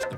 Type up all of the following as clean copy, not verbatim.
The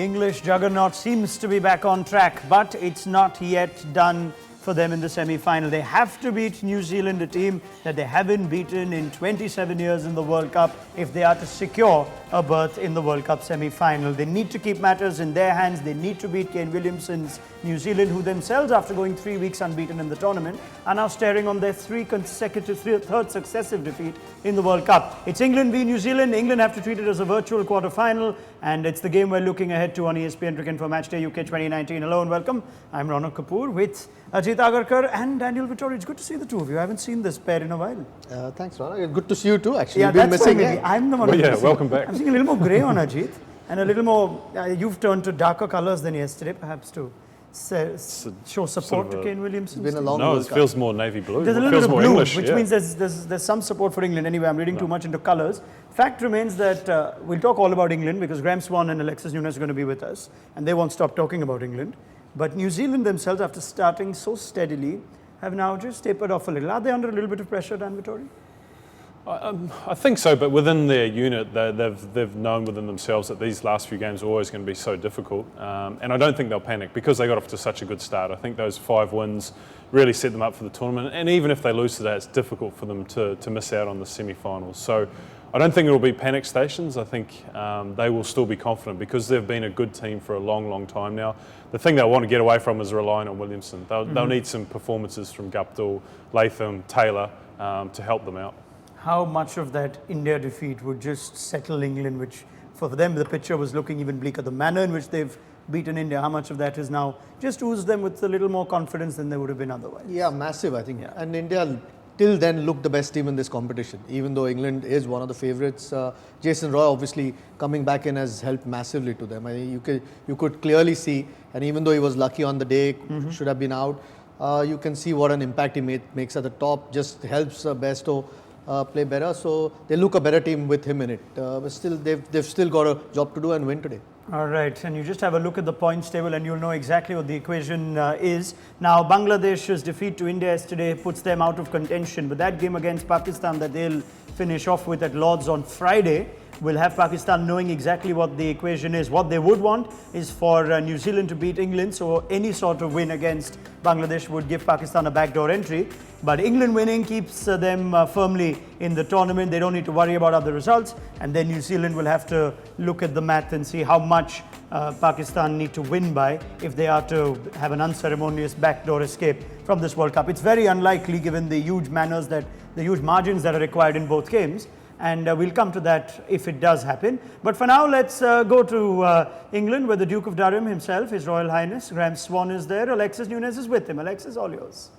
English juggernaut seems to be back on track, but it's not yet done for them in the semi-final. They have to beat New Zealand, a team that they haven't beaten in 27 years in the World Cup, if they are to secure a berth in the World Cup semi-final. They need to keep matters in their hands. They need to beat Kane Williamson's New Zealand, who themselves, after going 3 weeks unbeaten in the tournament, are now staring on their third successive defeat in the World Cup. It's England v New Zealand. England have to treat it as a virtual quarter-final, and it's the game we're looking ahead to on ESPNcricinfo Matchday UK 2019. Hello and welcome. I'm Ronak Kapoor with Ajit Agarkar and Daniel Vettori. It's good to see the two of you. I haven't seen this pair in a while. Thanks, Ronak. Good to see you too, actually. Yeah, you've been that's missing. I'm the one who's missing. Welcome back. I'm seeing a little more grey on Ajit and a little more, you've turned to darker colours than yesterday, perhaps to show support to Kane Williamson. It's been a long No, World it Cup. feels more navy blue. There's a It little feels bit of more blue, English, which yeah. means there's some support for England. Anyway, I'm reading too much into colours. Fact remains that we'll talk all about England because Graeme, Swann and Alexis Nunes are going to be with us, and they won't stop talking about England. But New Zealand themselves, after starting so steadily, have now just tapered off a little. Are they under a little bit of pressure, Dan Vettori? I think so, but within their unit, they've known within themselves that these last few games are always going to be so difficult. And I don't think they'll panic because they got off to such a good start. I think those 5 wins really set them up for the tournament. And even if they lose today, it's difficult for them to miss out on the semi-finals. So I don't think it will be panic stations. I think they will still be confident because they've been a good team for a long, long time now. The thing they'll want to get away from is relying on Williamson. They'll need some performances from Guptill, Latham, Taylor to help them out. How much of that India defeat would just settle England, which for them the picture was looking even bleaker? The manner in which they've beaten India, how much of that is now just oozed them with a little more confidence than they would have been otherwise? Yeah, massive, I think. Yeah. And India till then looked the best team in this competition, even though England is one of the favourites. Jason Roy obviously coming back in has helped massively to them. I mean, you could clearly see, and even though he was lucky on the day, should have been out, you can see what an impact he makes at the top, just helps Bairstow play better, so they look a better team with him in it. But still, they've still got a job to do and win today. All right, and you just have a look at the points table and you'll know exactly what the equation is. Now, Bangladesh's defeat to India yesterday puts them out of contention, but that game against Pakistan that they'll finish off with at Lord's on Friday will have Pakistan knowing exactly what the equation is. What they would want is for New Zealand to beat England, so any sort of win against Bangladesh would give Pakistan a backdoor entry. But England winning keeps them firmly in the tournament. They don't need to worry about other results. And then New Zealand will have to look at the math and see how much Pakistan need to win by if they are to have an unceremonious backdoor escape from this World Cup. It's very unlikely given the huge margins that are required in both games. And we'll come to that if it does happen. But for now, let's go to England, where the Duke of Durham himself, His Royal Highness, Graeme Swann is there. Alexis Nunes is with him. Alexis, all yours.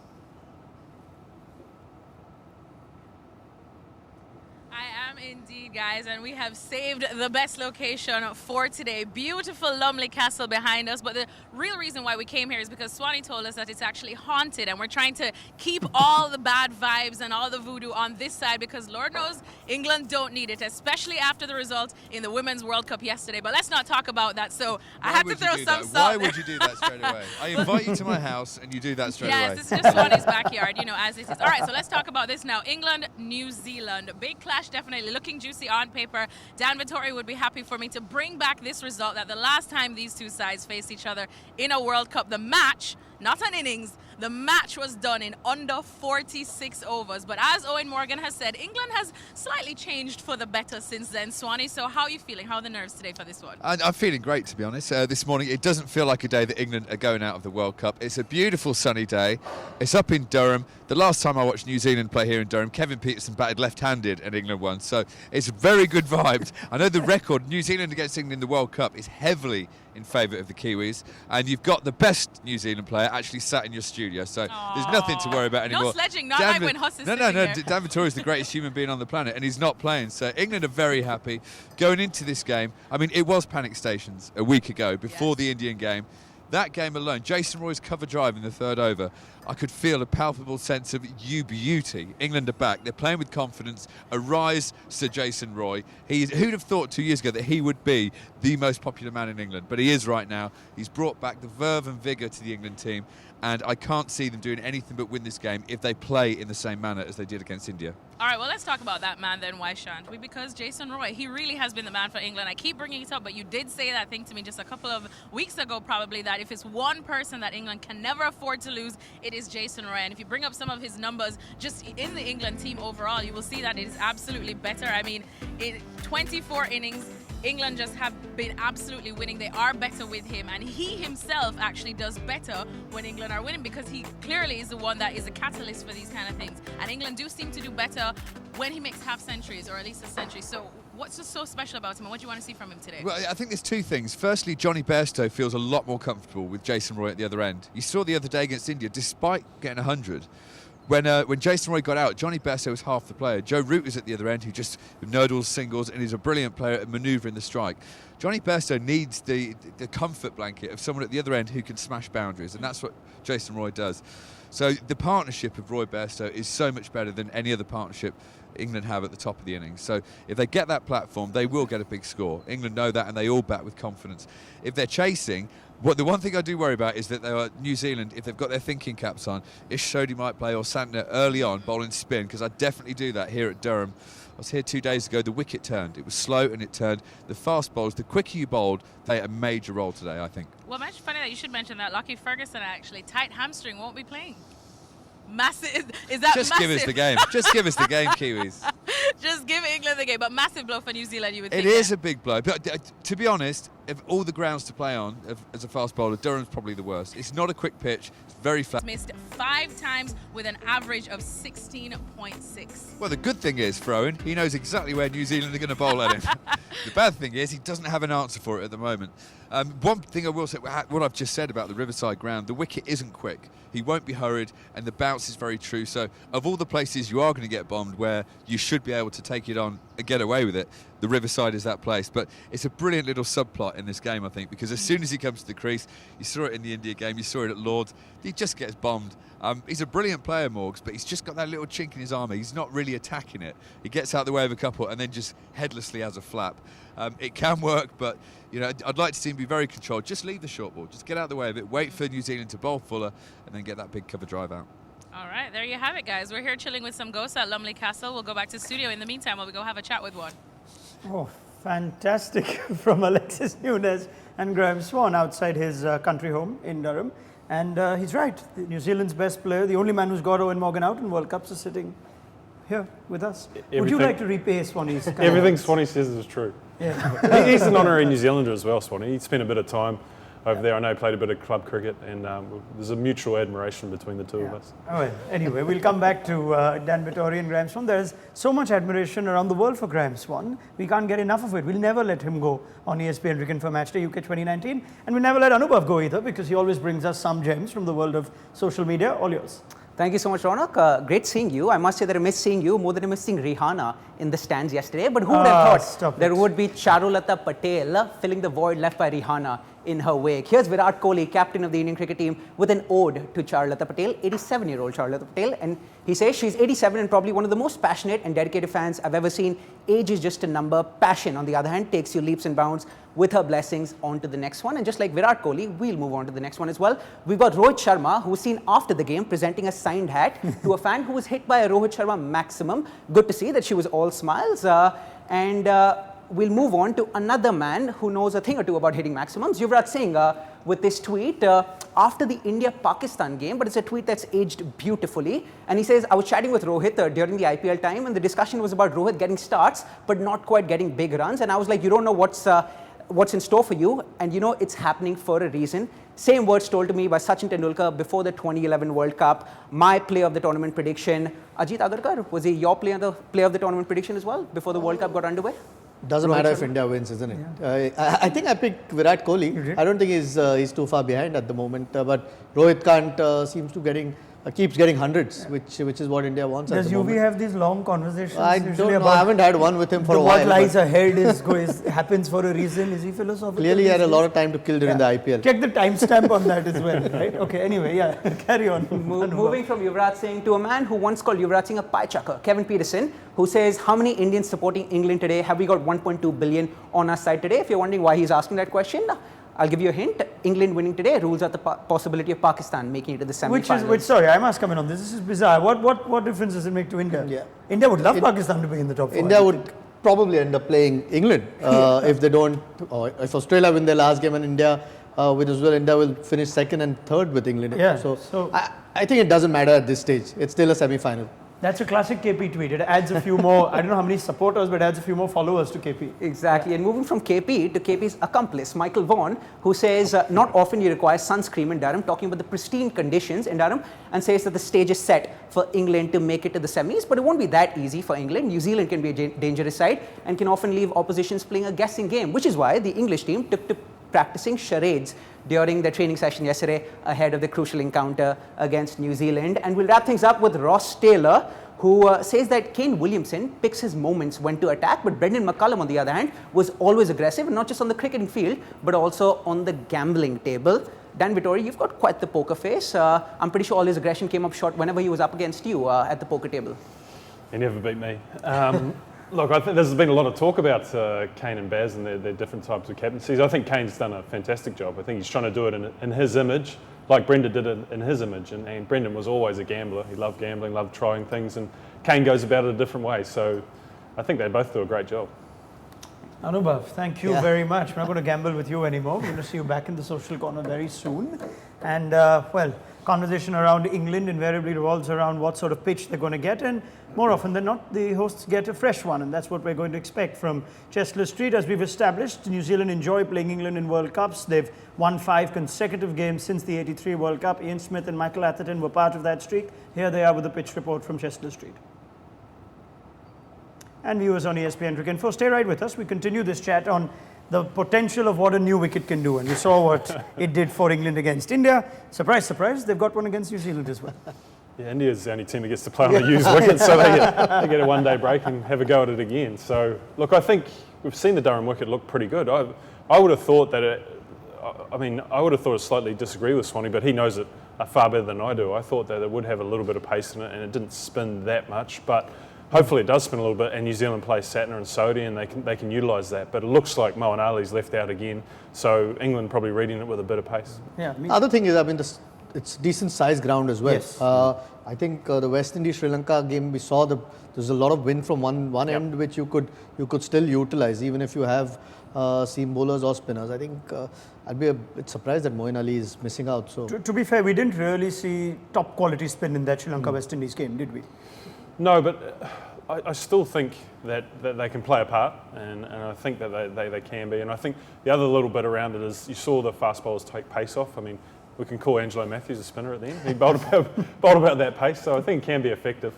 Indeed, guys, and we have saved the best location for today. Beautiful Lumley Castle behind us, but the real reason why we came here is because Swanee told us that it's actually haunted, and we're trying to keep all the bad vibes and all the voodoo on this side because Lord knows England don't need it, especially after the result in the Women's World Cup yesterday. But let's not talk about that. So I have to throw some salt. Why would you do that straight away? I invite you to my house and you do that straight away. Yes, this is just Swanee's backyard, you know, as it is. All right, so let's talk about this now. England, New Zealand. Big clash, definitely looking juicy on paper. Dan Vettori would be happy for me to bring back this result, that the last time these two sides faced each other in a World Cup, the match, not an innings, the match was done in under 46 overs. But as Eoin Morgan has said, England has slightly changed for the better since then. Swanee, so how are you feeling? How are the nerves today for this one? I'm feeling great, to be honest. This morning, it doesn't feel like a day that England are going out of the World Cup. It's a beautiful sunny day. It's up in Durham. The last time I watched New Zealand play here in Durham, Kevin Peterson batted left-handed and England won. So it's very good vibes. I know the record, New Zealand against England in the World Cup, is heavily in favour of the Kiwis, and you've got the best New Zealand player actually sat in your studio, so there's nothing to worry about anymore. No sledging, not like when Huss is No, here. Dan Vettori is the greatest human being on the planet, and he's not playing, so England are very happy going into this game. I mean, it was panic stations a week ago before the Indian game. That game alone, Jason Roy's cover drive in the third over, I could feel a palpable sense of beauty. England are back. They're playing with confidence. A rise to Jason Roy. Who'd have thought 2 years ago that he would be the most popular man in England? But he is right now. He's brought back the verve and vigour to the England team. And I can't see them doing anything but win this game if they play in the same manner as they did against India. All right, well, let's talk about that man then. Why shan't we? Because Jason Roy, he really has been the man for England. I keep bringing it up, but you did say that thing to me just a couple of weeks ago, probably, that if it's one person that England can never afford to lose, it is Jason Roy. And if you bring up some of his numbers just in the England team overall, you will see that it is absolutely better. I mean, in 24 innings, England just have been absolutely winning. They are better with him, and he himself actually does better when England are winning, because he clearly is the one that is a catalyst for these kind of things. And England do seem to do better when he makes half centuries, or at least a century. So what's just so special about him, and what do you want to see from him today? Well, I think there's two things. Firstly, Johnny Bairstow feels a lot more comfortable with Jason Roy at the other end. You saw the other day against India, despite getting 100, when Jason Roy got out, Johnny Bairstow was half the player. Joe Root was at the other end, who just nurdles singles, and he's a brilliant player at manoeuvring the strike. Johnny Bairstow needs the comfort blanket of someone at the other end who can smash boundaries, and that's what Jason Roy does. So the partnership of Roy Bairstow is so much better than any other partnership England have at the top of the innings. So if they get that platform, they will get a big score. England know that, and they all bat with confidence. If they're chasing, the one thing I do worry about is that New Zealand, if they've got their thinking caps on, Ish Sodhi might play or Santner early on bowling spin, because I definitely do that here at Durham. I was here 2 days ago, the wicket turned. It was slow and it turned. The fast bowls, the quicker you bowled, play a major role today, I think. Well, it's funny that you should mention that. Doki Ferguson, actually, tight hamstring, won't be playing. Massive. Is that Just massive? give us the game. Just give us the game, Kiwis. Just give England the game. But massive blow for New Zealand, you would think. It is a big blow. But to be honest, of all the grounds to play on as a fast bowler, Durham's probably the worst. It's not a quick pitch. It's very flat. Missed 5 times with an average of 16.6. Well, the good thing is, for Eoin, he knows exactly where New Zealand are going to bowl at him. The bad thing is he doesn't have an answer for it at the moment. One thing I will say, what I've just said about the Riverside ground, the wicket isn't quick. He won't be hurried, and the bounce is very true. So of all the places you are going to get bombed where you should be able to take it on and get away with it, the Riverside is that place. But it's a brilliant little subplot in this game, I think, because as soon as he comes to the crease, you saw it in the India game, you saw it at Lord's, he just gets bombed. He's a brilliant player, Morgs, but he's just got that little chink in his armour. He's not really attacking it. He gets out the way of a couple and then just headlessly has a flap. It can work, but I'd like to see him be very controlled. Just leave the short ball. Just get out the way of it. Wait for New Zealand to bowl fuller and then get that big cover drive out. All right, there you have it, guys. We're here chilling with some ghosts at Lumley Castle. We'll go back to the studio in the meantime while we go have a chat with one. Oh, fantastic from Alexis Nunes and Graeme Swann outside his country home in Durham. And he's right. New Zealand's best player, the only man who's got Eoin Morgan out in World Cups, is sitting here with us. Would you like to repay Swanny's? Everything Swanny says is true. Yeah. He's an honorary New Zealander as well, Swanny. He spent a bit of time over there. I know he played a bit of club cricket, and there's a mutual admiration between the two of us. Oh, well, anyway, we'll come back to Dan Vettori and Graeme Swann. There's so much admiration around the world for Graeme Swann. We can't get enough of it. We'll never let him go on ESPNcricinfo Matchday UK 2019. And we'll never let Anubhav go either, because he always brings us some gems from the world of social media. All yours. Thank you so much, Ronak. Great seeing you. I must say that I missed seeing you more than I missed seeing Rihanna in the stands yesterday. But who would have thought there would be Charulata Patel filling the void left by Rihanna in her wake. Here's Virat Kohli, captain of the Indian cricket team, with an ode to Charulata Patel, 87-year-old Charulata Patel. And he says she's 87 and probably one of the most passionate and dedicated fans I've ever seen. Age is just a number. Passion, on the other hand, takes you leaps and bounds. With her blessings, on to the next one. And just like Virat Kohli, we'll move on to the next one as well. We've got Rohit Sharma, who was seen after the game presenting a signed hat to a fan who was hit by a Rohit Sharma maximum. Good to see that she was all smiles. We'll move on to another man who knows a thing or two about hitting maximums. Yuvraj Singh with this tweet after the India-Pakistan game, but it's a tweet that's aged beautifully. And he says, I was chatting with Rohit during the IPL time, and the discussion was about Rohit getting starts, but not quite getting big runs. And I was like, you don't know what's in store for you, and it's happening for a reason. Same words told to me by Sachin Tendulkar before the 2011 World Cup. My player of the tournament prediction. Ajit Agarkar, was he your player of the tournament prediction as well before the World Cup got underway? Doesn't matter if India wins, isn't it? Yeah. I think I picked Virat Kohli. I don't think he's too far behind at the moment. But Rohit Kant seems to getting keeps getting hundreds, which is what India wants at Does the UV moment. have these long conversations? I usually don't know. about I haven't had one with him for a while. What lies but ahead happens for a reason. Is he philosophical? Clearly, he had a these lot days? of time to kill during the IPL. Check the timestamp on that as well, right? Okay, anyway, yeah, carry on. Moving from Yuvraj Singh to a man who once called Yuvraj Singh a pie chucker, Kevin Peterson, who says, how many Indians supporting England today? Have we got 1.2 billion on our side today? If you're wondering why he's asking that question, I'll give you a hint. England winning today rules out the possibility of Pakistan making it to the semi-finals. Sorry, I must come in on this. This is bizarre. What difference does it make to India? Yeah. India would love Pakistan to be in the top four. India would probably end up playing England if they don't, or if Australia win their last game and India with as well, India will finish second and third with England. Yeah, So I think it doesn't matter at this stage. It's still a semi-final. That's a classic KP tweet. It adds a few more, I don't know how many supporters, but it adds a few more followers to KP. Exactly. And moving from KP to KP's accomplice, Michael Vaughan, who says not often you require sunscreen in Durham, talking about the pristine conditions in Durham, and says that the stage is set for England to make it to the semis, but it won't be that easy for England. New Zealand can be a dangerous side and can often leave oppositions playing a guessing game, which is why the English team took to practicing charades during their training session yesterday ahead of the crucial encounter against New Zealand. And we'll wrap things up with Ross Taylor, who says that Kane Williamson picks his moments when to attack, but Brendan McCullum, on the other hand, was always aggressive, and not just on the cricketing field, but also on the gambling table. Dan Vettori, you've got quite the poker face. I'm pretty sure all his aggression came up short whenever he was up against you at the poker table. He never beat me. Look, I think there's been a lot of talk about Kane and Baz and their different types of captaincies. I think Kane's done a fantastic job. I think he's trying to do it in his image, like Brendan did it in his image. And Brendan was always a gambler. He loved gambling, loved trying things, and Kane goes about it a different way. So I think they both do a great job. Anubhav, thank you very much. I'm not going to gamble with you anymore. We're going to see you back in the social corner very soon. And, conversation around England invariably revolves around what sort of pitch they're going to get. And more often than not, the hosts get a fresh one. And that's what we're going to expect from Chestnut Street. As we've established, New Zealand enjoy playing England in World Cups. They've won 5 consecutive games since the '83 World Cup. Ian Smith and Michael Atherton were part of that streak. Here they are with the pitch report from Chestnut Street. And viewers on ESPNcricinfo, stay right with us. We continue this chat on the potential of what a new wicket can do. And we saw what it did for England against India. Surprise, surprise, they've got one against New Zealand as well. Yeah, India's the only team that gets to play on the used wicket, so they get a one-day break and have a go at it again. So, look, I think we've seen the Durham wicket look pretty good. I would have thought that I would have thought to slightly disagree with Swanny, but he knows it far better than I do. I thought that it would have a little bit of pace in it, and it didn't spin that much, but hopefully it does spin a little bit, and New Zealand plays Satner and Sodhi, and they can utilise that. But it looks like Moeen Ali's left out again, so England probably reading it with a bit of pace. Yeah. Other thing is, I mean, it's decent sized ground as well. Yes. I think the West Indies Sri Lanka game, we saw there's a lot of wind from one end which you could still utilise, even if you have seam bowlers or spinners. I think I'd be a bit surprised that Moeen Ali is missing out. So to be fair, we didn't really see top quality spin in that Sri Lanka West Indies game, did we? No, but I still think that they can play a part, and I think that they can be. And I think the other little bit around it is you saw the fast bowlers take pace off. I mean, we can call Angelo Matthews a spinner at the end. He bowled about that pace, so I think it can be effective.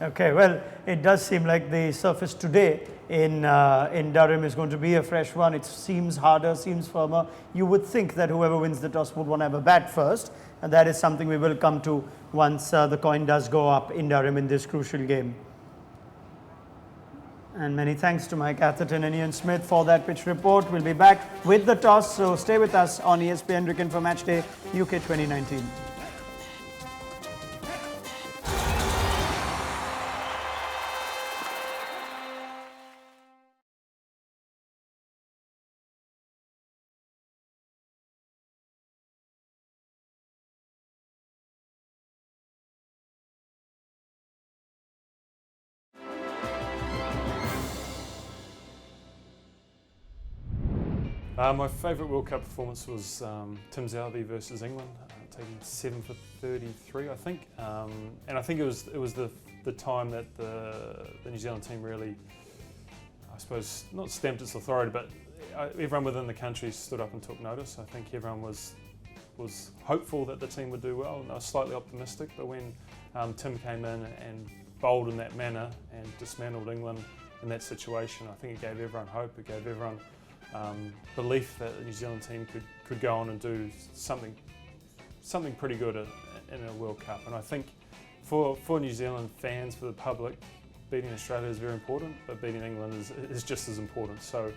Okay, well, it does seem like the surface today in Durham is going to be a fresh one. It seems harder, seems firmer. You would think that whoever wins the toss would want to have a bat first, and that is something we will come to once the coin does go up in Durham in this crucial game. And many thanks to Mike Atherton and Ian Smith for that pitch report. We'll be back with the toss, so stay with us on ESPNcricinfo Matchday UK 2019. My favourite World Cup performance was Tim Southee versus England, taking 7 for 33, I think. And I think it was the time that the New Zealand team really, I suppose, not stamped its authority, but everyone within the country stood up and took notice. I think everyone was hopeful that the team would do well, and I was slightly optimistic. But when Tim came in and bowled in that manner and dismantled England in that situation, I think it gave everyone hope. It gave everyone belief that the New Zealand team could go on and do something pretty good in a World Cup. And I think for New Zealand fans, for the public, beating Australia is very important, but beating England is just as important. So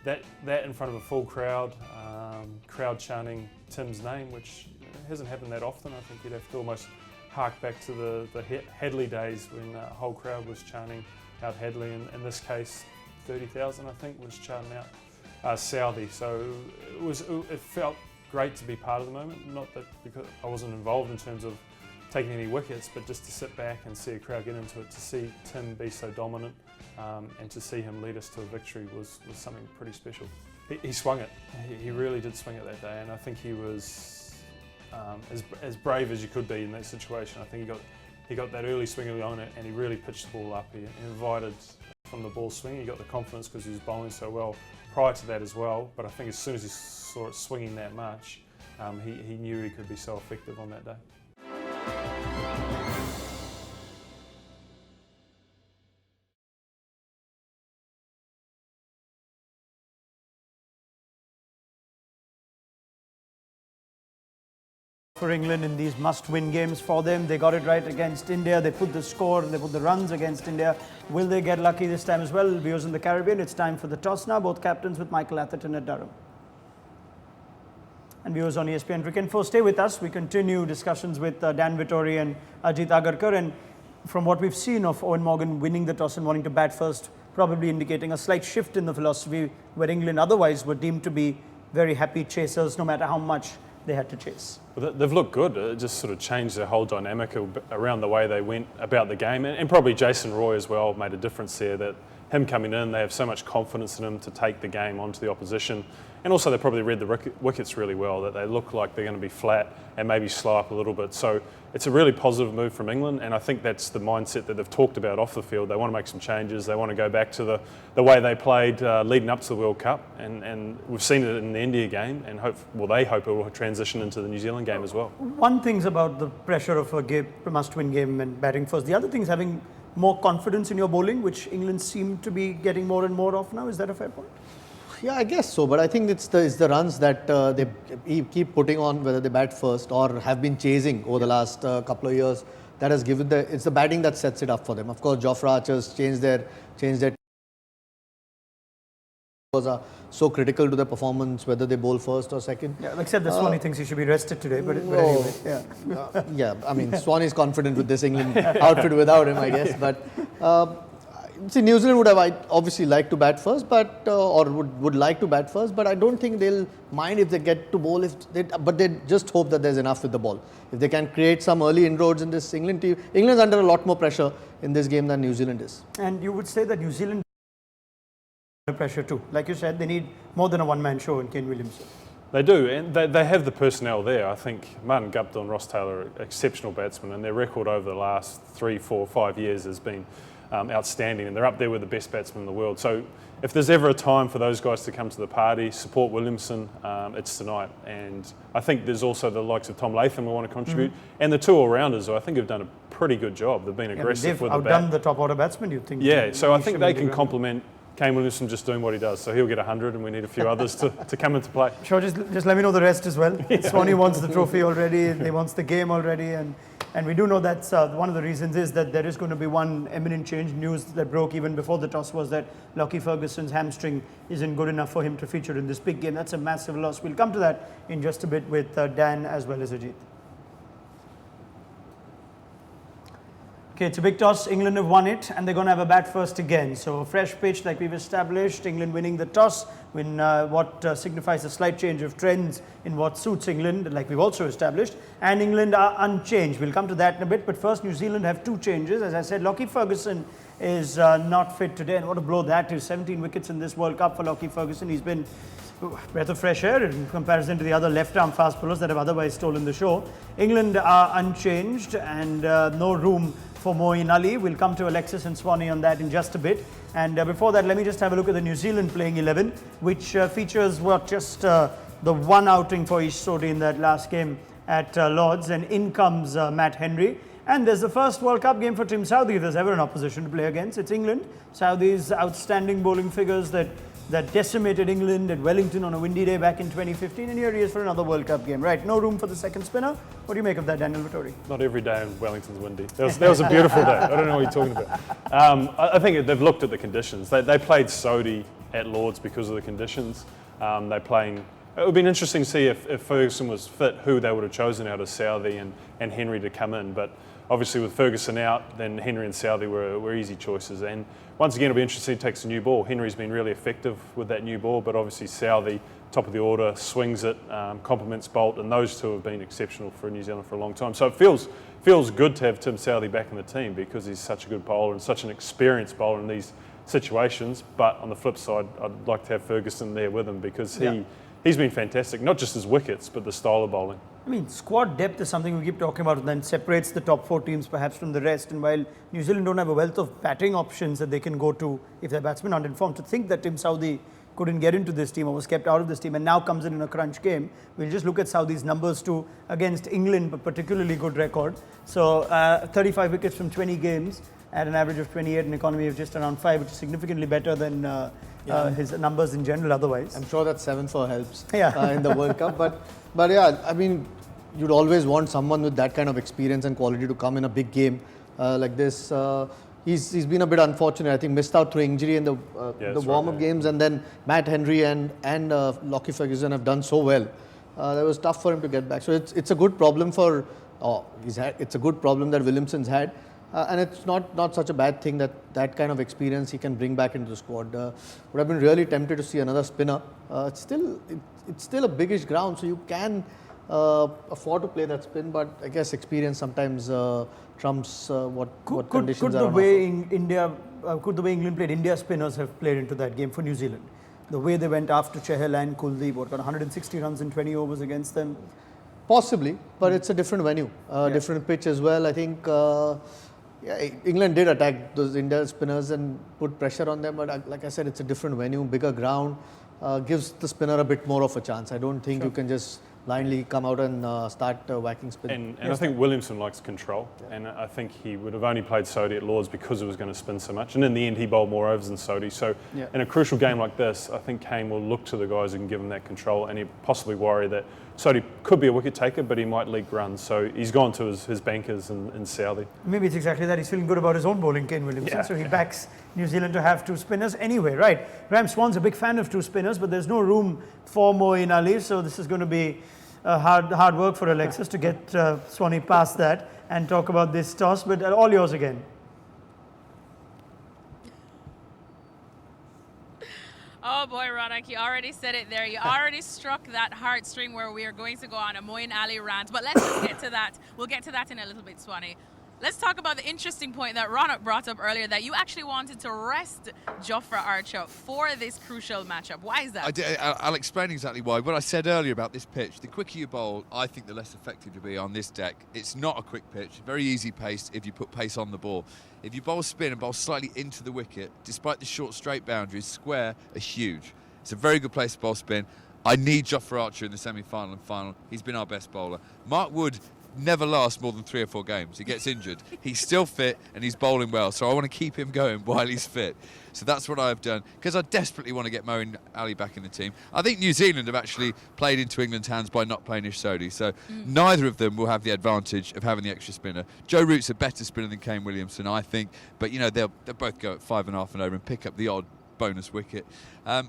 that in front of a full crowd, crowd chanting Tim's name, which hasn't happened that often. I think you'd have to almost hark back to the Hadley days when the whole crowd was chanting out Hadley. In this case, 30,000 I think was chanting out Southey. So it felt great to be part of the moment. Not that because I wasn't involved in terms of taking any wickets, but just to sit back and see a crowd get into it, to see Tim be so dominant, and to see him lead us to a victory was something pretty special. He swung it. He really did swing it that day, and I think he was as brave as you could be in that situation. I think he got that early swing early on, and he really pitched the ball up. He invited from the ball swing. He got the confidence because he was bowling so well prior to that as well. But I think as soon as he saw it swinging that much, he knew he could be so effective on that day. For England in these must-win games for them. They got it right against India. They put the score, they put the runs against India. Will they get lucky this time as well? Viewers in the Caribbean, it's time for the toss now. Both captains with Michael Atherton at Durham. And viewers on ESPNcricinfo, stay with us. We continue discussions with Dan Vettori and Ajit Agarkar. And from what we've seen of Eoin Morgan winning the toss and wanting to bat first, probably indicating a slight shift in the philosophy where England otherwise were deemed to be very happy chasers no matter how much they had to chase. Well, they've looked good. It just sort of changed their whole dynamic around the way they went about the game. And probably Jason Roy as well made a difference there, that him coming in, they have so much confidence in him to take the game onto the opposition. And also they probably read the wickets really well, that they look like they're going to be flat and maybe slow up a little bit. So it's a really positive move from England, and I think that's the mindset that they've talked about off the field. They want to make some changes. They want to go back to the way they played leading up to the World Cup, and we've seen it in the India game, and they hope it will transition into the New Zealand game as well. One thing's about the pressure of a must-win game and batting first. The other thing is having more confidence in your bowling, which England seem to be getting more and more of now. Is that a fair point? Yeah, I guess so, but I think it's the runs that they keep putting on, whether they bat first or have been chasing over the last couple of years, that has given it's the batting that sets it up for them. Of course, Jofra Archer's changed their are so critical to their performance, whether they bowl first or second. Yeah, except that Swann thinks he should be rested today, but anyway, yeah. Yeah, I mean, Swann is confident with this England outfit without him, I guess. But see, New Zealand would have obviously liked to bat first, but or would like to bat first, but I don't think they'll mind if they get to bowl. But they just hope that there's enough with the ball. If they can create some early inroads in this England team, England's under a lot more pressure in this game than New Zealand is. And you would say that New Zealand under pressure too. Like you said, they need more than a one-man show in Kane Williamson. They do, and they have the personnel there. I think Martin Guptill and Ross Taylor are exceptional batsmen, and their record over the last 3, 4, 5 years has been outstanding, and they're up there with the best batsmen in the world. So if there's ever a time for those guys to come to the party, support Williamson, it's tonight. And I think there's also the likes of Tom Latham who want to contribute, and the two all-rounders who I think have done a pretty good job. They've been aggressive with the bat. They've outdone the top order batsmen, you think? Yeah, so I think they can complement Kane Williamson just doing what he does. So he'll get 100, and we need a few others to come into play. Sure, just let me know the rest as well. Yeah. Swanee wants the trophy already, they wants the game already, and we do know that's one of the reasons is that there is going to be one eminent change. News that broke even before the toss was that Doki Ferguson's hamstring isn't good enough for him to feature in this big game. That's a massive loss. We'll come to that in just a bit with Dan as well as Ajit. Okay, it's a big toss. England have won it, and they're going to have a bat first again. So a fresh pitch like we've established. England winning the toss, what signifies a slight change of trends in what suits England, like we've also established. And England are unchanged. We'll come to that in a bit. But first, New Zealand have two changes. As I said, Doki Ferguson is not fit today, and what a blow that is. 17 wickets in this World Cup for Doki Ferguson. He's been a breath of fresh air in comparison to the other left-arm fast bowlers that have otherwise stolen the show. England are unchanged, and no room for Moeen Ali. We'll come to Alexis and Swanee on that in just a bit. And before that, let me just have a look at the New Zealand playing 11, which features just the one outing for Ish Sodhi in that last game at Lord's. And in comes Matt Henry. And there's the first World Cup game for Tim Southee, if there's ever an opposition to play against. It's England. Southee's outstanding bowling figures that that decimated England at Wellington on a windy day back in 2015, and here he is for another World Cup game. Right, no room for the second spinner. What do you make of that, Daniel Vettori? Not every day in Wellington's windy. That was a beautiful day. I don't know what you're talking about. I think they've looked at the conditions. They played Sodhi at Lords because of the conditions. They're playing. It would have been interesting to see if Ferguson was fit, who they would have chosen out of Southey and Henry to come in. But obviously with Ferguson out, then Henry and Southey were easy choices. And once again, it'll be interesting. He takes a new ball. Henry's been really effective with that new ball, but obviously Southey, top of the order, swings it, complements Boult, and those two have been exceptional for New Zealand for a long time. So it feels good to have Tim Southey back in the team because he's such a good bowler and such an experienced bowler in these situations. But on the flip side, I'd like to have Ferguson there with him because he's been fantastic, not just his wickets, but the style of bowling. I mean, squad depth is something we keep talking about and then separates the top 4 teams perhaps from the rest. And while New Zealand don't have a wealth of batting options that they can go to if their batsmen aren't informed, to think that Tim Southey couldn't get into this team or was kept out of this team and now comes in a crunch game, we'll just look at Southey's numbers too against England, but particularly good record. So 35 wickets from 20 games at an average of 28, an economy of just around 5, which is significantly better than his numbers in general otherwise. I'm sure that 7-4 helps Yeah. in the World Cup. But yeah, I mean, you'd always want someone with that kind of experience and quality to come in a big game like this. He's been a bit unfortunate. I think missed out through injury in the warm-up games, and then Matt Henry and Doki Ferguson have done so well. That was tough for him to get back. So it's a good problem it's a good problem that Williamson's had. And it's not such a bad thing that kind of experience he can bring back into the squad. Would have been really tempted to see another spinner. It's still a biggish ground, so you can afford to play that spin. But I guess experience sometimes trumps what conditions are on offer. Could the way England played India spinners have played into that game for New Zealand? The way they went after Chahal and Kuldeep, got 160 runs in 20 overs against them. Possibly, but it's a different venue, different pitch as well. I think. England did attack those India spinners and put pressure on them, but like I said, it's a different venue, bigger ground, gives the spinner a bit more of a chance. I don't think you can just blindly come out and start whacking spin. And I think Williamson likes control, and I think he would have only played Sodhi at Lords because it was going to spin so much. And in the end, he bowled more overs than Sodhi. So in a crucial game like this, I think Kane will look to the guys who can give him that control, and he possibly worry that Sodhi could be a wicket taker, but he might leak runs. So he's gone to his bankers in Southey. Maybe it's exactly that. He's feeling good about his own bowling, Kane Williamson. So he backs New Zealand to have 2 spinners anyway, right? Graeme, Swann's a big fan of 2 spinners, but there's no room for Moeen Ali. So this is going to be hard work for Alexis to get Swanee past that and talk about this toss. But all yours again. Oh boy, Ronak, you already said it there. You already struck that heartstring where we are going to go on a Moeen Ali rant. But let's just get to that. We'll get to that in a little bit, Swanee. Let's talk about the interesting point that Ronak brought up earlier, that you actually wanted to rest Jofra Archer for this crucial matchup. Why is that? I'll explain exactly why. What I said earlier about this pitch, the quicker you bowl, I think the less effective you'll be on this deck. It's not a quick pitch, very easy paced if you put pace on the ball. If you bowl spin and bowl slightly into the wicket, despite the short straight boundaries, square are huge. It's a very good place to bowl spin. I need Jofra Archer in the semi-final and final. He's been our best bowler. Mark Wood never lasts more than 3 or 4 games. He gets injured. He's still fit and he's bowling well, so I want to keep him going while he's fit. So that's what I've done, because I desperately want to get Moeen Ali back in the team. I think New Zealand have actually played into England's hands by not playing Ish Sodhi, so neither of them will have the advantage of having the extra spinner. Joe Root's a better spinner than Kane Williamson, I think, but you know they'll both go at 5.5 and over and pick up the odd bonus wicket. We're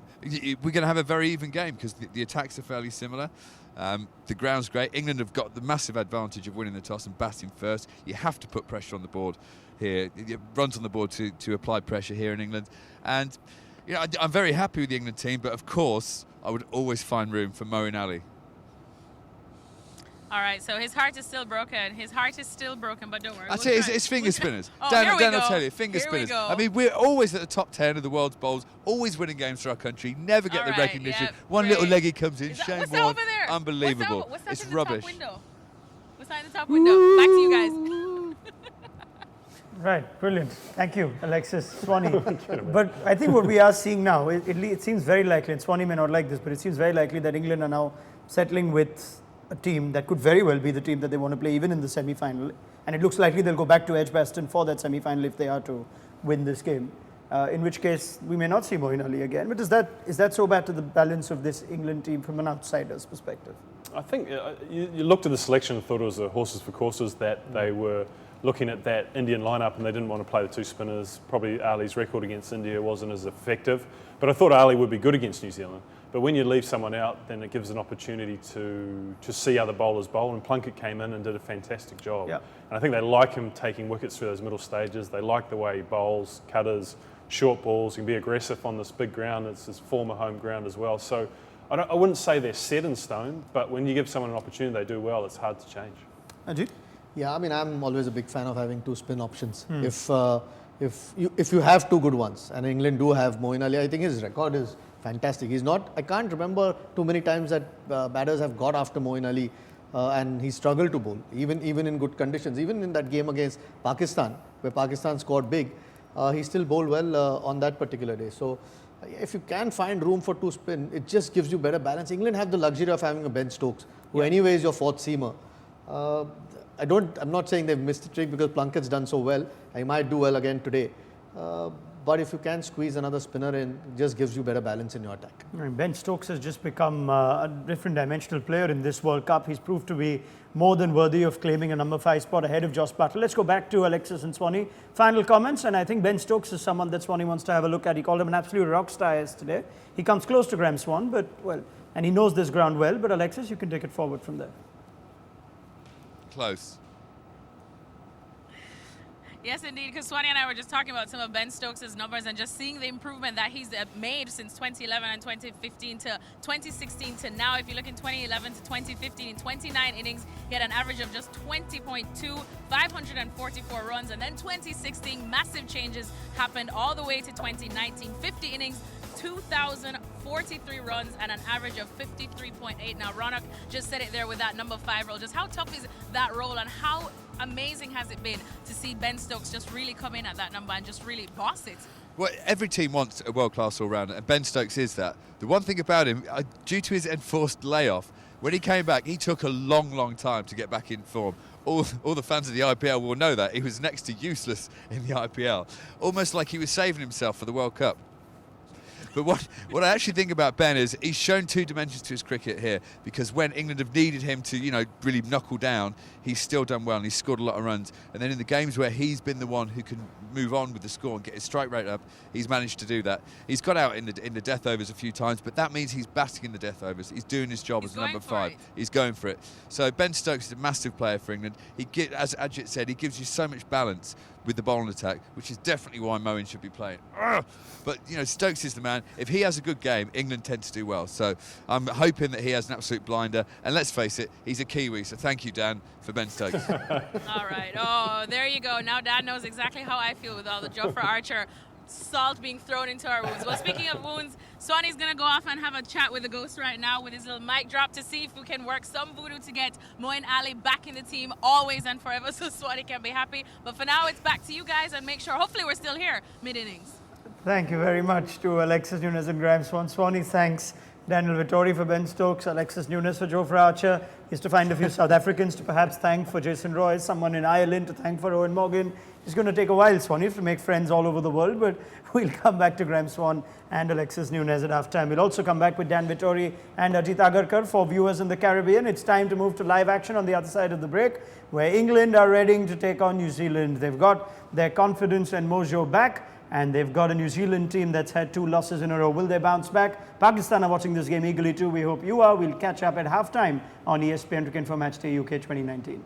going to have a very even game because the attacks are fairly similar. The ground's great. England have got the massive advantage of winning the toss and batting first. You have to put pressure on the board here. Runs on the board to apply pressure here in England. And you know, I'm very happy with the England team, but of course I would always find room for Moeen Ali. All right, so his heart is still broken. His heart is still broken, but don't worry. That's it. It's finger spinners. Oh, Dan here we will go. tell you, finger Here we spinners. go. I mean, we're always at the top 10 of the world's bowls, always winning games for our country, never get All the right, recognition. yeah, One great. little leggy comes in, Is that, Shane what's that Warne, over there? unbelievable. What's that It's in the rubbish. top window? What's that in the top window? Back to you guys. Right, brilliant. Thank you, Alexis, Swanee. But I think what we are seeing now, it seems very likely, and Swanee may not like this, but it seems very likely that England are now settling with a team that could very well be the team that they want to play even in the semi-final. And it looks likely they'll go back to Edgbaston for that semi-final if they are to win this game. in which case we may not see Moeen Ali again. But is that so bad to the balance of this England team from an outsider's perspective? I think you looked at the selection and thought it was a horses for courses, that they were looking at that Indian lineup and they didn't want to play the two spinners. Probably Ali's record against India wasn't as effective, but I thought Ali would be good against New Zealand. But when you leave someone out, then it gives an opportunity to see other bowlers bowl, and Plunkett came in and did a fantastic job. Yep. And I think they like him taking wickets through those middle stages. They like the way he bowls, cutters, short balls. He can be aggressive on this big ground. It's his former home ground as well. So I wouldn't say they're set in stone, but when you give someone an opportunity, they do well. It's hard to change. Ajit? Yeah, I mean, I'm always a big fan of having two spin options. If you have two good ones, and England do have Moeen Ali, I think his record is fantastic. He's not, I can't remember too many times that batters have got after Moeen Ali and he struggled to bowl, even in good conditions. Even in that game against Pakistan, where Pakistan scored big, he still bowled well on that particular day. So if you can find room for two spin, it just gives you better balance. England have the luxury of having a Ben Stokes, who anyway is your fourth seamer. I'm not saying they've missed the trick because Plunkett's done so well. He might do well again today. But if you can squeeze another spinner in, it just gives you better balance in your attack. Ben Stokes has just become a different dimensional player in this World Cup. He's proved to be more than worthy of claiming a number 5 spot ahead of Jos Buttler. Let's go back to Alexis and Swanee. Final comments, and I think Ben Stokes is someone that Swanee wants to have a look at. He called him an absolute rock star yesterday. He comes close to Graeme Swann, but well, and he knows this ground well. But Alexis, you can take it forward from there. Close. Yes, indeed, because Swanee and I were just talking about some of Ben Stokes' numbers and just seeing the improvement that he's made since 2011 and 2015 to 2016 to now. If you look in 2011 to 2015, in 29 innings, he had an average of just 20.2, 544 runs. And then 2016, massive changes happened all the way to 2019. 50 innings, 2,043 runs and an average of 53.8. Now, Ronak just said it there with that number 5 role. Just how tough is that role, and how amazing has it been to see Ben Stokes just really come in at that number and just really boss it? Well, every team wants a world-class all-rounder, and Ben Stokes is that. The one thing about him, due to his enforced layoff, when he came back, he took a long time to get back in form. All the fans of the IPL will know that. He was next to useless in the IPL, almost like he was saving himself for the World Cup. But what I actually think about Ben is he's shown two dimensions to his cricket here, because when England have needed him to, really knuckle down, he's still done well and he's scored a lot of runs. And then in the games where he's been the one who can move on with the score and get his strike rate up, he's managed to do that. He's got out in the death overs a few times, but that means he's batting in the death overs. He's doing his job as number 5. He's going for it. So Ben Stokes is a massive player for England. As Ajit said, he gives you so much balance with the bowling attack, which is definitely why Moeen should be playing. But Stokes is the man. If he has a good game, England tend to do well. So I'm hoping that he has an absolute blinder. And let's face it, he's a Kiwi. So thank you, Dan, for Ben Stokes. All right. Oh, there you go. Now Dan knows exactly how I feel with all the Jofra Archer salt being thrown into our wounds. Well, speaking of wounds, Swanee's going to go off and have a chat with the ghost right now with his little mic drop to see if we can work some voodoo to get Moeen Ali back in the team always and forever, so Swanee can be happy. But for now, it's back to you guys, and make sure, hopefully we're still here mid-innings. Thank you very much to Alexis Nunes and Graeme Swann. Swanee thanks Daniel Vettori for Ben Stokes, Alexis Nunes for Jofra Archer. He's to find a few South Africans to perhaps thank for Jason Roy, someone in Ireland to thank for Eoin Morgan. It's going to take a while, Swanee, to make friends all over the world, but we'll come back to Graeme Swann and Alexis Nunes at half-time. We'll also come back with Dan Vettori and Ajit Agarkar for viewers in the Caribbean. It's time to move to live action on the other side of the break, where England are ready to take on New Zealand. They've got their confidence and mojo back, and they've got a New Zealand team that's had 2 losses in a row. Will they bounce back? Pakistan are watching this game eagerly too. We hope you are. We'll catch up at halftime on ESPNcricinfo Matchday UK 2019.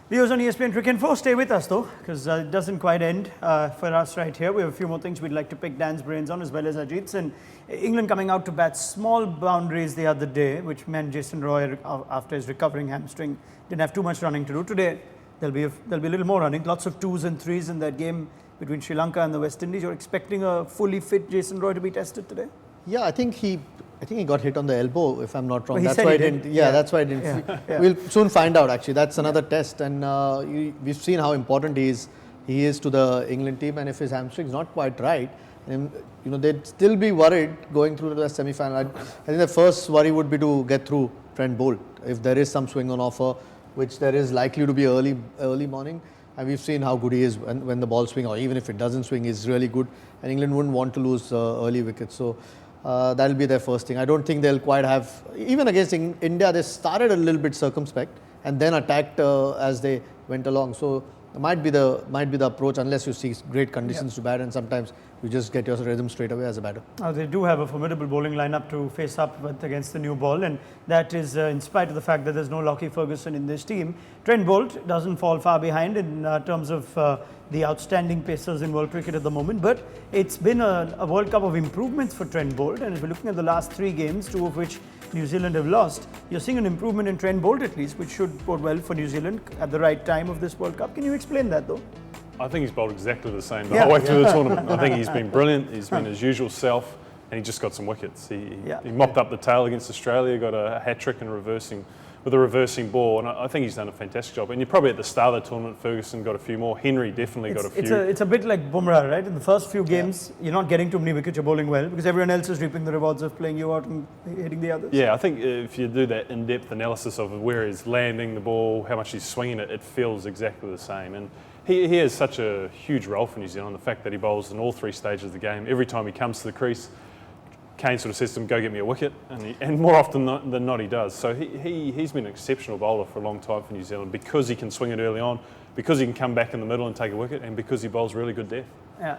Viewers on ESPNcricinfo, stay with us though, because it doesn't quite end for us right here. We have a few more things we'd like to pick Dan's brains on, as well as Ajit's. And England coming out to bat small boundaries the other day, which meant Jason Roy, after his recovering hamstring, didn't have too much running to do. Today, there'll be a little more running. Lots of 2s and 3s in that game between Sri Lanka and the West Indies. You're expecting a fully fit Jason Roy to be tested today? Yeah, I think he got hit on the elbow, if I'm not wrong. Well, that's why he didn't. Yeah, that's why I didn't. Yeah. We'll soon find out. Actually, that's another test, and we've seen how important he is to the England team. And if his hamstring's not quite right, they'd still be worried going through the semi-final. I think the first worry would be to get through Trent Boult. If there is some swing on offer, which there is likely to be early morning. And we've seen how good he is when the ball swings, or even if it doesn't swing, he's really good. And England wouldn't want to lose early wickets. So that'll be their first thing. I don't think they'll quite have, even against India, they started a little bit circumspect and then attacked as they went along. So it might be the approach, unless you see great conditions to bat, and sometimes you just get your rhythm straight away as a batter. They do have a formidable bowling lineup to face up with against the new ball, and that is in spite of the fact that there's no Doki Ferguson in this team. Trent Boult doesn't fall far behind in terms of the outstanding pacers in world cricket at the moment, but it's been a World Cup of improvements for Trent Boult, and if we're looking at the last 3 games, 2 of which New Zealand have lost, you're seeing an improvement in Trent Boult at least, which should bode well for New Zealand at the right time of this World Cup. Can you explain that though? I think he's bowled exactly the same the whole way through the tournament. I think he's been brilliant. He's been his usual self, and he just got some wickets. He mopped up the tail against Australia, got a hat-trick with a reversing ball, and I think he's done a fantastic job. And you're probably at the start of the tournament, Ferguson got a few more. Henry definitely got a few. It's a bit like Bumrah, right? In the first few games, you're not getting too many wickets, you're bowling well, because everyone else is reaping the rewards of playing you out and hitting the others. Yeah, I think if you do that in-depth analysis of where he's landing the ball, how much he's swinging it, it feels exactly the same. And he has such a huge role for New Zealand, the fact that he bowls in all 3 stages of the game. Every time he comes to the crease, Kane sort of says to him, go get me a wicket, and more often than not he does. So he's been an exceptional bowler for a long time for New Zealand, because he can swing it early on, because he can come back in the middle and take a wicket, and because he bowls really good depth.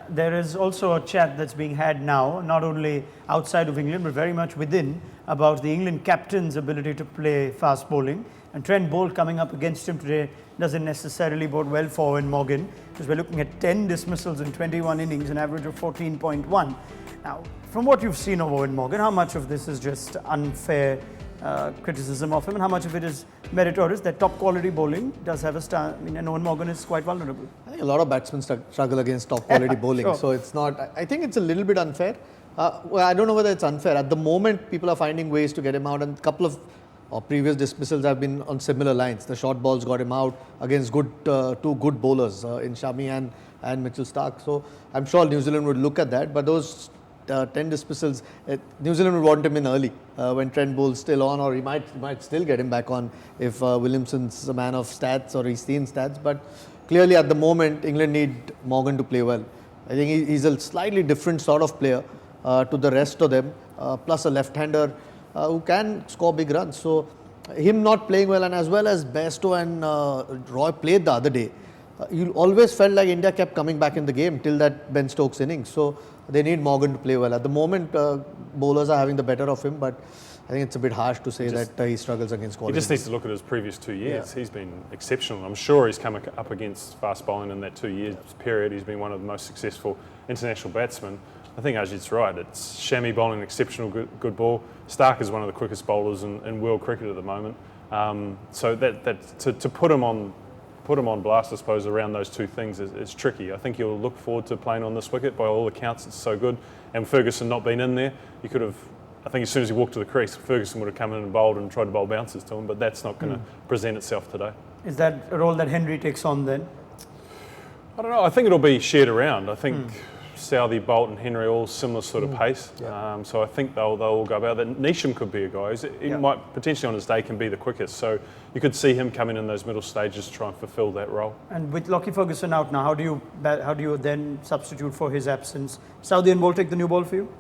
There is also a chat that's being had now, not only outside of England, but very much within, about the England captain's ability to play fast bowling. And Trent Boult coming up against him today doesn't necessarily bode well for Eoin Morgan, because we're looking at 10 dismissals in 21 innings, an average of 14.1. Now, from what you've seen of Eoin Morgan, how much of this is just unfair criticism of him, and how much of it is meritorious? That top quality bowling does have a star. I mean, and Eoin Morgan is quite vulnerable. I think a lot of batsmen struggle against top quality bowling, sure. So it's not. I think it's a little bit unfair. Well, I don't know whether it's unfair. At the moment, people are finding ways to get him out, and a couple of previous dismissals have been on similar lines. The short balls got him out against two good bowlers in Shami and Mitchell Starc. So I'm sure New Zealand would look at that, but those 10 dismissals, New Zealand would want him in early when Trent Boult's still on, or he might still get him back on if Williamson's a man of stats or he's seen stats. But clearly at the moment, England need Morgan to play well. I think he's a slightly different sort of player to the rest of them, plus a left-hander who can score big runs. So him not playing well, and as well as Bairstow and Roy played the other day, you always felt like India kept coming back in the game till that Ben Stokes innings. So they need Morgan to play well. At the moment, bowlers are having the better of him, but I think it's a bit harsh to say that he struggles against quality. He just needs to look at his previous 2 years. Yeah. He's been exceptional. I'm sure he's come up against fast bowling in that 2 years period. He's been one of the most successful international batsmen. I think Ajit's right. It's Shami bowling an exceptional good ball. Starc is one of the quickest bowlers in world cricket at the moment. So to put him on blast, I suppose, around those 2 things is tricky. I think he'll look forward to playing on this wicket. By all accounts, it's so good. And Ferguson not being in there, you could have, I think as soon as he walked to the crease, Ferguson would have come in and bowled and tried to bowl bounces to him, but that's not going to present itself today. Is that a role that Henry takes on then? I don't know. I think it'll be shared around. I think Southey, Boult and Henry all similar sort of pace. Yeah. So I think they'll all go about that. Neesham could be a guy. He might potentially on his day can be the quickest. So you could see him come in those middle stages to try and fulfil that role. And with Doki Ferguson out now, how do you then substitute for his absence? Southey and Boult take the new ball for you?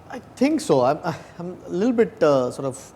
I think so. I'm a little bit sort of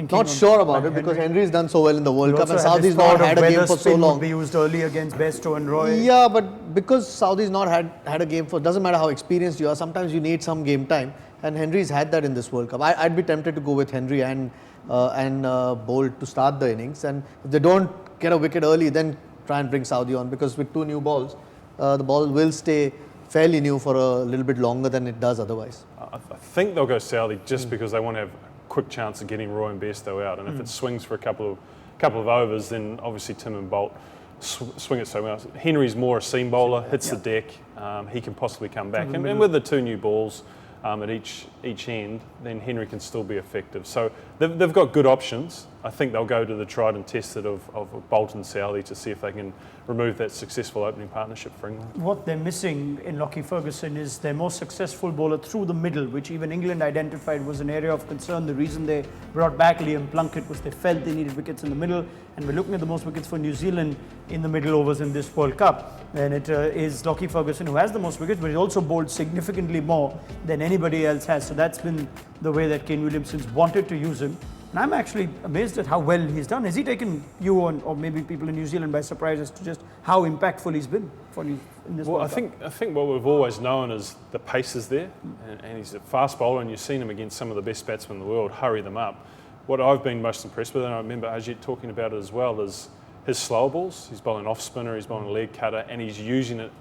not sure about it, because Henry's done so well in the World Cup and Southey's not had a game for so long. Would be used early against Bairstow and Roy. Yeah, but because Southey's not had a game for, doesn't matter how experienced you are, sometimes you need some game time, and Henry's had that in this World Cup. I'd be tempted to go with Henry and Boult to start the innings, and if they don't get a wicket early, then try and bring Southey on, because with 2 new balls, the ball will stay fairly new for a little bit longer than it does otherwise. I think they'll go Southey just because they want to have quick chance of getting Roy and Bairstow out, and if it swings for a couple of overs, then obviously Tim and Boult swing it so well. Henry's more a seam bowler, hits the deck, he can possibly come back, and with the 2 new balls at each end, then Henry can still be effective. So they've got good options. I think they'll go to the tried and tested of Boult and Southey to see if they can remove that successful opening partnership for England. What they're missing in Doki Ferguson is their most successful bowler through the middle, which even England identified was an area of concern. The reason they brought back Liam Plunkett was they felt they needed wickets in the middle, and we're looking at the most wickets for New Zealand in the middle overs in this World Cup. And it is Doki Ferguson who has the most wickets, but he also bowled significantly more than anybody else has. So that's been the way that Kane Williamson's wanted to use him. And I'm actually amazed at how well he's done. Has he taken you or maybe people in New Zealand by surprise as to just how impactful he's been for in this World Cup? I think what we've always known is the pace is there, and he's a fast bowler, and you've seen him against some of the best batsmen in the world hurry them up. What I've been most impressed with, and I remember Ajit talking about it as well, is his slow balls. He's bowling off spinner, he's bowling a leg cutter, and he's using it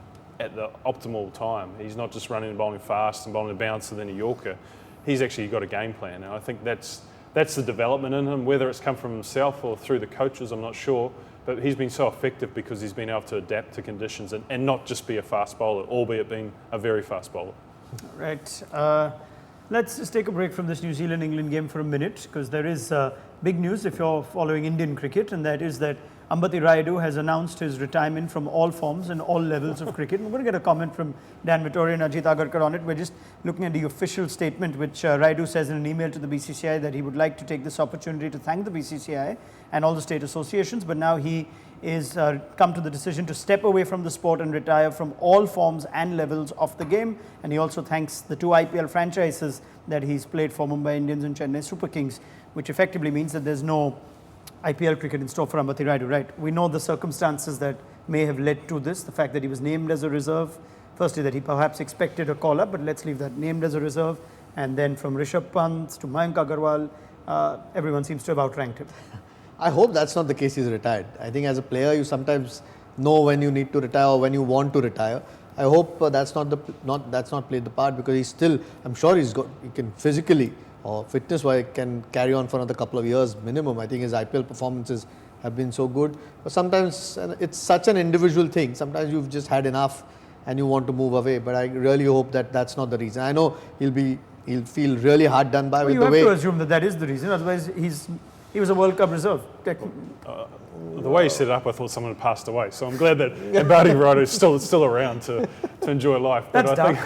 at the optimal time. He's not just running and bowling fast and bowling a bouncer then a Yorker. He's actually got a game plan, and I think that's the development in him. Whether it's come from himself or through the coaches, I'm not sure, but he's been so effective because he's been able to adapt to conditions and not just be a fast bowler, albeit being a very fast bowler. Right. Let's just take a break from this New Zealand-England game for a minute, because there is big news if you're following Indian cricket, and that is that Ambati Rayudu has announced his retirement from all forms and all levels of cricket. We're going to get a comment from Dan Vettori and Ajit Agarkar on it. We're just looking at the official statement, which Rayudu says in an email to the BCCI that he would like to take this opportunity to thank the BCCI and all the state associations, but now he is come to the decision to step away from the sport and retire from all forms and levels of the game. And he also thanks the two IPL franchises that he's played for, Mumbai Indians and Chennai Super Kings, which effectively means that there's no IPL cricket in store for Ambati Rayudu, right? We know the circumstances that may have led to this, the fact that he was named as a reserve. Firstly, that he perhaps expected a call-up, but let's leave that, named as a reserve. And then from Rishabh Pant to Mayank Agarwal, everyone seems to have outranked him. I hope that's not the case he's retired. I think as a player, you sometimes know when you need to retire or when you want to retire. I hope that's not played the part, because he's still, I'm sure he can physically or fitness-wise can carry on for another couple of years minimum. I think his IPL performances have been so good. But sometimes it's such an individual thing. Sometimes you've just had enough and you want to move away. But I really hope that that's not the reason. I know he'll feel really hard done by with the way. You have to assume that that is the reason. Otherwise, he was a World Cup reserve. The way you set it up, I thought someone had passed away. So I'm glad that Ambati Rayudu is still around to enjoy life. That's dark.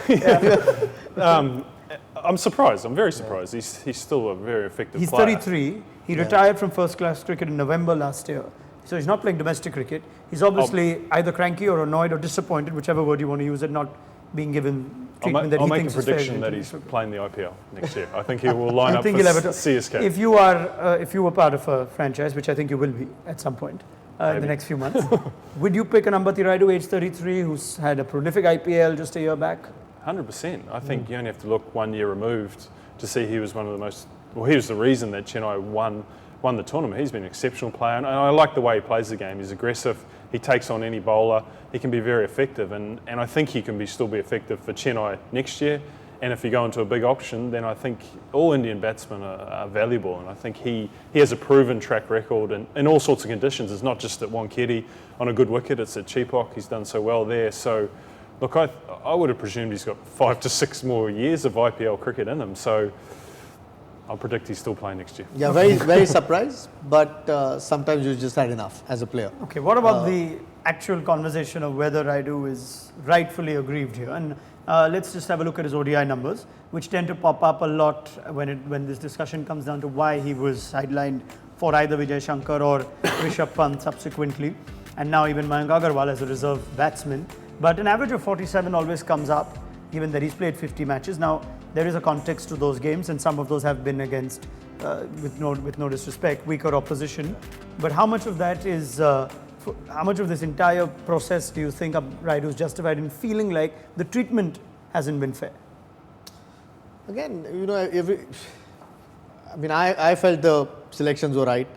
I'm surprised. I'm very surprised. He's still a very effective player. He's 33. He retired from first-class cricket in November last year. So he's not playing domestic cricket. He's obviously either cranky or annoyed or disappointed, whichever word you want to use, at not being given treatment that he thinks is fair. I'll make a prediction that he's playing the IPL next year. I think he will line up for CSK. If you were part of a franchise, which I think you will be at some point in the next few months, would you pick an Ambati Rayudu, age 33, who's had a prolific IPL just a year back? 100%. I think you only have to look 1 year removed to see he was one of the most. Well, he was the reason that Chennai won the tournament. He's been an exceptional player, and I like the way he plays the game. He's aggressive. He takes on any bowler. He can be very effective, and I think he can still be effective for Chennai next year. And if you go into a big option, then I think all Indian batsmen are valuable, and I think he has a proven track record in all sorts of conditions. It's not just at Wankhede on a good wicket. It's at Chepauk. He's done so well there. So, look, I would have presumed he's got 5 to 6 more years of IPL cricket in him. So I'll predict he's still playing next year. Yeah, very, very surprised, but sometimes you just had enough as a player. Okay, what about the actual conversation of whether Rayudu is rightfully aggrieved here? And let's just have a look at his ODI numbers, which tend to pop up a lot when this discussion comes down to why he was sidelined for either Vijay Shankar or Rishabh Pant subsequently, and now even Mayank Agarwal as a reserve batsman. But an average of 47 always comes up, given that he's played 50 matches. Now, there is a context to those games, and some of those have been against, with no disrespect, weaker opposition. But how much of that is, how much of this entire process do you think Rayudu is justified in feeling like the treatment hasn't been fair? Again, you know, I felt the selections were right.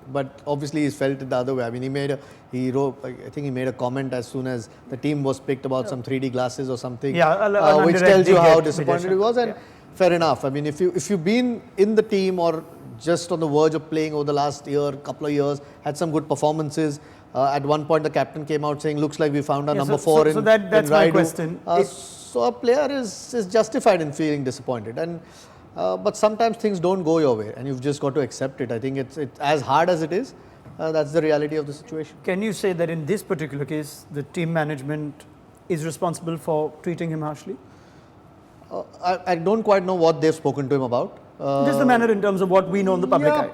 But obviously he's felt it the other way. I mean, I think he made a comment as soon as the team was picked about some 3D glasses or something, which tells you how disappointed he was. And fair enough. I mean, if you've been in the team or just on the verge of playing over the last couple of years, had some good performances. At one point, the captain came out saying, "Looks like we found our number 4 in that's in my question. So a player is justified in feeling disappointed. And But sometimes things don't go your way and you've just got to accept it. I think it's as hard as it is, that's the reality of the situation. Can you say that in this particular case, the team management is responsible for treating him harshly? I don't quite know what they've spoken to him about. Just the manner in terms of what we know in the public eye.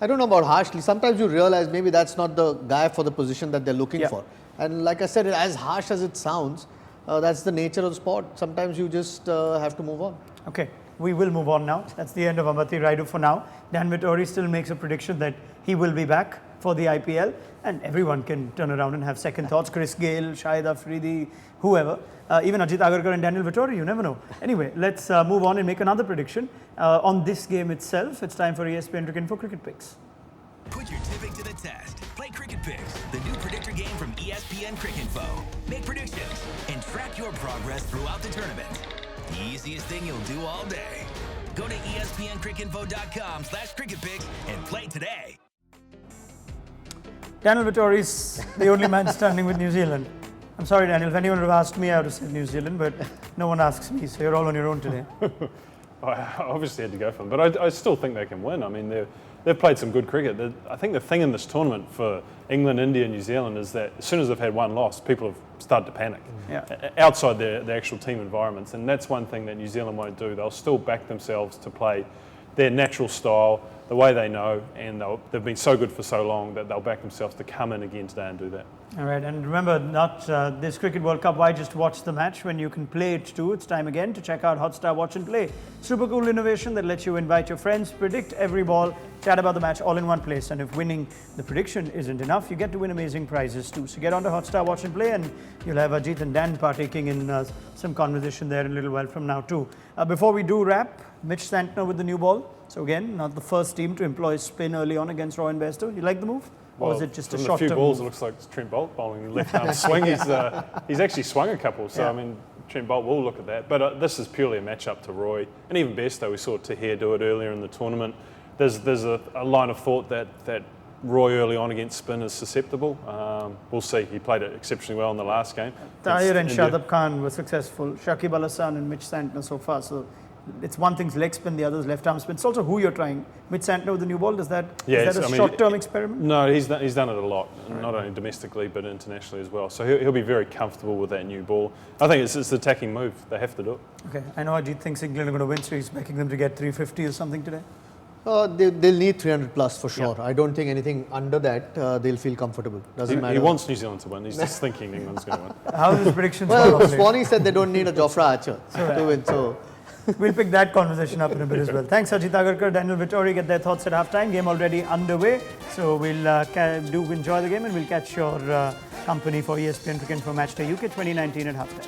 I don't know about harshly. Sometimes you realize maybe that's not the guy for the position that they're looking for. And like I said, as harsh as it sounds, that's the nature of the sport. Sometimes you just have to move on. Okay, we will move on now. That's the end of Ambati Raidu for now. Dan Vettori still makes a prediction that he will be back for the IPL, and everyone can turn around and have second thoughts. Chris Gayle, Shahid Afridi, whoever. Even Ajit Agarkar and Daniel Vettori, you never know. Anyway, let's move on and make another prediction on this game itself. It's time for ESPNcricinfo Cricket Picks. Put your tipping to the test. Play Cricket Picks, the new predictor game from ESPNcricinfo. Make predictions and track your progress throughout the tournament. The easiest thing you'll do all day. Go to ESPNcricinfo.com/cricketpicks and play today. Daniel Vettori is the only man standing with New Zealand. I'm sorry, Daniel, if anyone would have asked me, I would have said New Zealand, but no one asks me, so you're all on your own today. I obviously had to go for them, but I still think they can win. I mean, they've played some good cricket. I think the thing in this tournament for England, India, New Zealand is that as soon as they've had one loss, people have started to panic outside their actual team environments, and that's one thing that New Zealand won't do. They'll still back themselves to play their natural style, the way they know, and they've been so good for so long that they'll back themselves to come in again today and do that. All right, and remember, not this Cricket World Cup, why just watch the match when you can play it too? It's time again to check out Hotstar Watch and Play. Super cool innovation that lets you invite your friends, predict every ball, chat about the match all in one place. And if winning the prediction isn't enough, you get to win amazing prizes too. So get on to Hotstar Watch and Play, and you'll have Ajit and Dan partaking in some conversation there in a little while from now too. Before we do wrap, Mitch Santner with the new ball. So again, not the first team to employ spin early on against Eoin Morgan. You like the move? Or was it just a short-term From the few balls, move? it looks like it's Trent Boult bowling left-arm swing. He's actually swung a couple, so I mean, Trent Boult will look at that. But this is purely a match-up to Roy. And even Bairstow, we saw Tahir do it earlier in the tournament. There's a line of thought that Roy early on against spin is susceptible. We'll see. He played it exceptionally well in the last game. Tahir and Shadab Khan were successful. Shakib Al Hassan and Mitch Santner so far. So it's one thing's leg spin, the other's left arm spin. It's also who you're trying. Mitch Santner with the new ball, is that a short-term experiment? No, he's done it a lot, not only domestically but internationally as well. So he'll be very comfortable with that new ball. I think it's the attacking move. They have to do it. Okay, I know Ajit thinks England are going to win, so he's backing them to get 350 or something today. They'll need 300 plus for sure. I don't think anything under that they'll feel comfortable. Doesn't matter. He wants New Zealand to win. He's just thinking England's going to win. How is his prediction? Well, Swanny said they don't need a Jofra Archer to win. So we'll pick that conversation up in a bit as well. Thanks, Ajit Agarkar, Daniel Vettori. Get their thoughts at halftime. Game already underway. So we'll do enjoy the game, and we'll catch your company for ESPN Cricinfo Matchday UK 2019 at halftime.